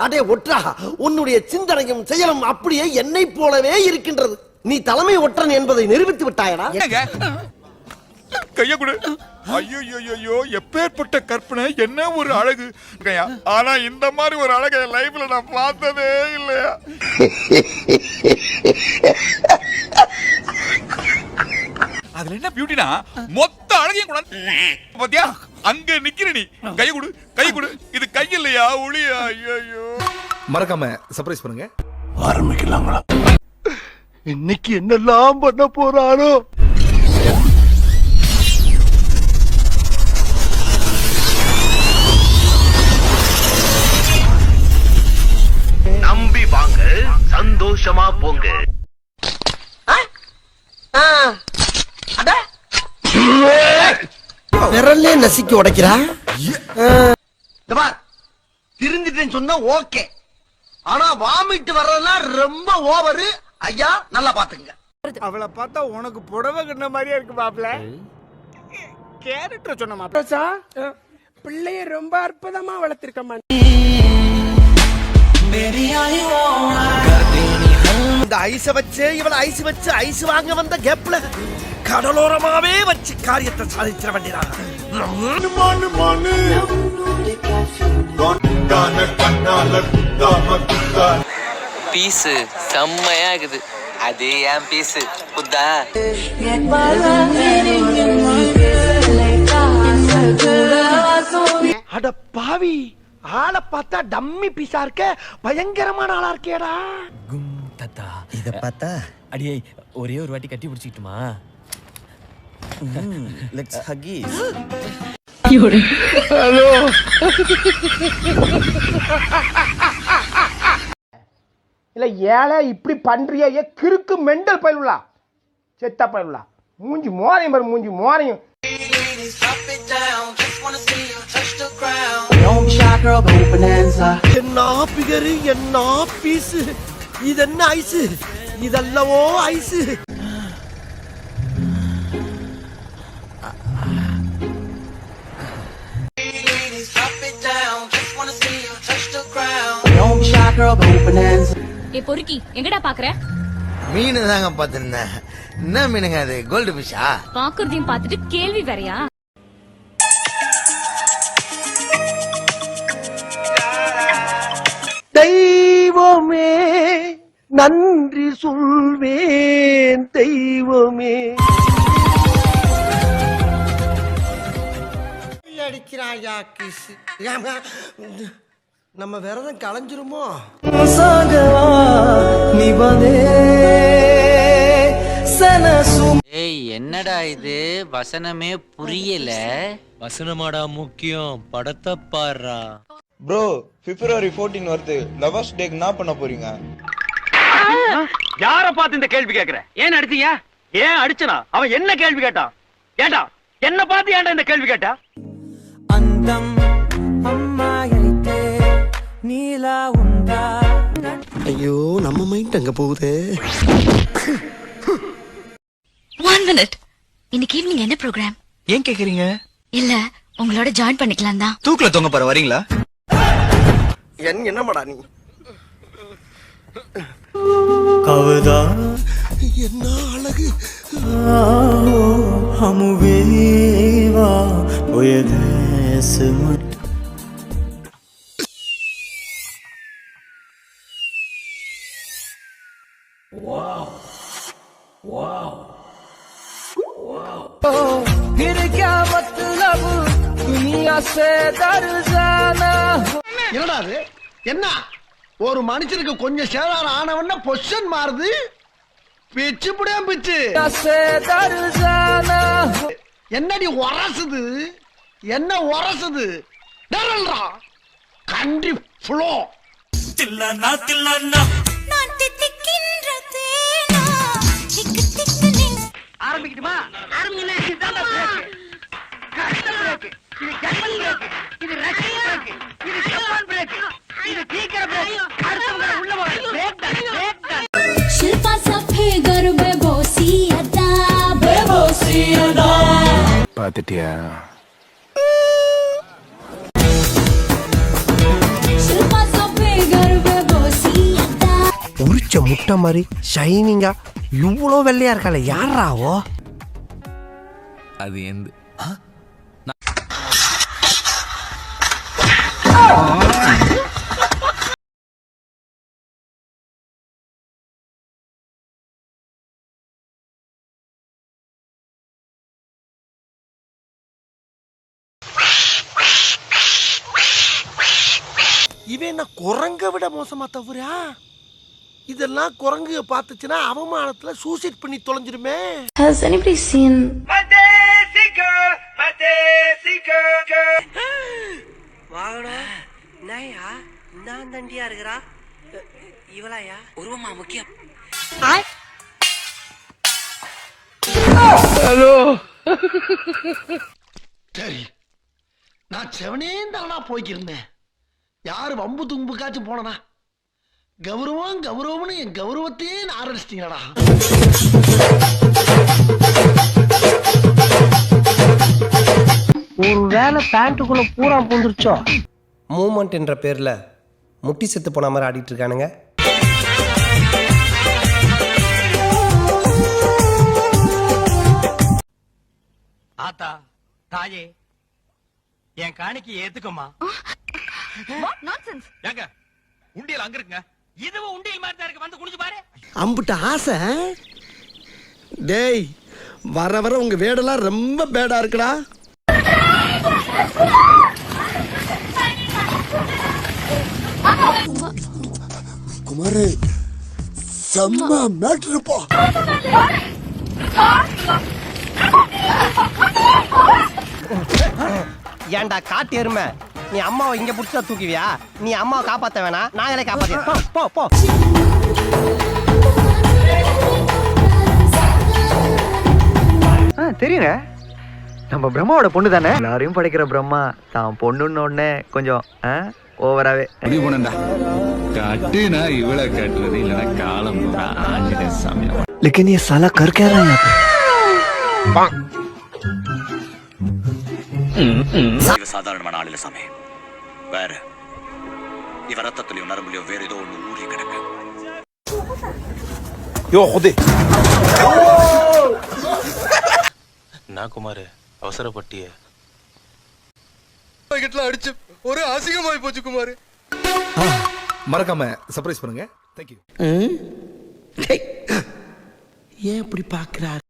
அடே ஒற்றா, உன்னுடைய சிந்தனையும் செயலும் அப்படியே என்னை போலவே இருக்கின்றது. நீ தலைமை ஒற்றன் என்பதை நிரூபித்து விட்டாயடா. கைய கொடு. ஐயோ, எப்பேற்பட்ட கற்பனை, என்ன ஒரு அழகு. ஆனா இந்த மாதிரி ஒரு அழகை லைஃப்ல நான் பார்த்ததே இல்லையா. அதுல என்ன பியூட்டினா, மொத்த அழகையும் கூட பாத்தியா, அங்க நிக்கிற நீ. கை கொடு. இது கை இல்லையா, ஒளியா. ஐயோ, மறக்காம சர்ப்ரைஸ் பண்ணுங்க. ஆரம்பிக்கலாங்களா? இன்னைக்கு என்னெல்லாம் பண்ண போறாரோ. நம்பி வாங்க, சந்தோஷமா போங்க. விரல்லே நசுக்கி உடைக்கிறா. திருந்திட்டேன்னு சொன்னா ஓகே, ஆனா வாமிட்டு வர்றதெல்லாம் ரொம்ப ஓவரு. ஐயா நல்லா பாத்துங்க. அவளை பார்த்தா உனக்கு புடவை கண்ண மாதிரியா இருக்கு மாப்ள. கேரக்டர் சொன்ன மாப்ள. பிள்ளைய ரொம்ப அற்புதமா வளர்த்திருக்கமா. இந்த ஐஸ வச்சு இவளை ஐஸ் வாங்க வந்த கேப்ல கடலோரமாவே வச்சு காரியத்தை சாதிச்சிட வேண்டியதான். பீஸு செம்மையா இருக்குது. அது ஏன் பீஸு புத்தா. அட பாவி, ஆளை பார்த்தா டம்மி பீஸா இருக்க, பயங்கரமான ஆளா இருக்கேடா. தாத்தா இத பார்த்தா அடியே ஒரே ஒரு வாட்டி கட்டி பிடிச்சிட்டுமா? லெட்ஸ் ஹக்கிஸ். ஹலோ, இல்ல ஏழை இப்படி பண்றியா? கிறுக்கு மெண்டல் பயிலுலா, செத்த பயிலுலா. மூஞ்சி மோரையும் பாரு, மூஞ்சி மோரையும். என்ன பிகரு, என்ன பீஸு, இது என்ன ஐஸ், இதல்லவோ ஐஸ். பொறுக்கி எங்கடா பாக்குற? மீன் தாங்க பாத்திருந்தேன். என்ன மீனுங்க அது? கோல்டு ஃபிஷ்ஷா? பாக்குறதையும் பார்த்துட்டு கேள்வி வேறயா? தெய்வமே நன்றி சொல்வேன், தெய்வமே. அடிக்கிறாயா கிஸ். நம்ம விரதம் களைஞ்சிருமோ? ஏய் என்னடா இது, வசனமே புரியல. வசனமாடா முக்கியம், படத்தை பாடுறா. ப்ரோ, February 14 வருது. லவர்ஸ் டேக்கு என்ன பண்ண போறீங்க? யார பார்த்து இந்த கேள்வி கேக்குற? ஏன் அடிச்சீங்க? ஏன் அடிச்சனா? அவன் என்ன கேள்வி கேட்டான்? ஏண்டா என்ன பார்த்து ஏன்டா இந்த கேள்வி கேட்டா? அந்தம் அம்மாயிட்டே நீலா உண்டா. ஐயோ, நம்ம மைண்ட் அங்க போகுது. 1 minute. இன்னைக்கு ஈவினிங் என்ன ப்ரோக்ராம்? ஏன் கேக்குறீங்க? இல்ல உங்களோட ஜாயின் பண்ணிக்கலாம் தான். தூக்குல தொங்க போற வரீங்களா? என்னமாடா நீ? கவதா என்ன அழகு. ஹமுவேவா ஒயதேசு. फिर क्या मतलब दुनिया से डर जाना. என்னடா அது? என்ன ஒரு மனுஷனுக்கு கொஞ்சம் சேதார ஆனவன பொசிஷன் மாறுது. பிச்சு புடியா பிச்சு. से डर जाना. என்னடி உரசுது? என்ன உரசுது? டரல்ரா கண்ட்ரி ஃப்ளோ. தில்லனா தில்லனா நான் தித்திக்கின்ற தேனா திக்கு திக்கு நீ. ஆரம்பிக்குமா? ஆரம்பிங்க. இதான் பிரேக். கஷ்ட பிரேக். இது ஜெர்மன் பிரேக். இது ரஷ்ய பிரேக். இது ஜப்பான் பிரேக். இது சீக்கிர பிரேக். அடுத்தவங்க உள்ள போற பிரேக் தான். பிரேக் தான். शिल्पा सफे गरबे बोसी अदा பாத்துட்டியா? உரிச்ச முட்டை மாதிரி ஷைனிங்கா இவ்வளோ வெள்ளையா இருக்கால யாராவோ? அது எந்த இவன் என்ன குரங்க விட மோசமா தவிரா? இதெல்லாம் குரங்கு பார்த்துச்சுன்னா அவமானத்துல சூசைட் பண்ணி தொலைஞ்சிருமே. Has anybody seen வாங்கடா நாயா நான் தண்டியா இருக்கிறா இவளாயா உருவமா முக்கியம். சரி, நான் செவனே தானா போய்க்கிருந்தேன். யாரு வம்பு தும்புக்காச்சும் போனனா? கௌரவம் கௌரவம்னு என் கௌரவத்தையே ஆரம்பிச்சிட்டீங்களா? ஒரு வேளை பேண்ட்டுக்குள்ள பூரா பூந்துருச்சோ. மூமெண்ட் என்ற பேர்ல முட்டி செத்து போன மாதிரி ஆடிட்டு இருக்கானுங்க. ஆத்தா தாயே என் காணிக்கு ஏத்துக்கோமா. what nonsense? ஏங்க உண்டியல் அங்க இருக்குங்க. இதுவும் உண்டியல் மாதிரி தான் இருக்கு, வந்து குடிச்சு பாரு. அம்புட்ட ஆசை. டேய், வர வர உங்க வேடெல்லாம் ரொம்ப பேடா இருக்குடா. குமாரு செம்ம மேட்ருப்பா. ஏன்டா காட்டு எருமை, நீ அம்மாவை இங்க புடிச்சா தூக்குவியா? நீ அம்மாவை காப்பாத்த வேணா, நாங்களே காப்பாத்தி. போ போ. தெரியுங்க, நம்ம பிரம்மாவோட பொண்ணு தானே. எல்லாரையும் படைக்கிற பிரம்மா தான் பொண்ணுன்னு உடனே கொஞ்சம் ஓவராவே கட்டுனா இவ்வளவு கட்டுறது இல்லைன்னா காலம் ஆஞ்சநேய சாமி. लेकिन ये साला कर क्या रहा है यहाँ இது சாதாரணமான ஆள் இல்ல சாமி. வேற இவ ரத்தத்திலயும் நரம்புலயும் வேற ஏதோ ஒண்ணு ஊறி கிடக்கு. யோ ஹுதே நான் குமார் அவசரப்பட்டிய அடிச்சு ஒரு அசிங்கமாயி போச்சு குமார். மறக்காம சர்ப்ரைஸ் பண்ணுங்க. தேங்க்யூ. ஏன் இப்படி பாக்குறாரு?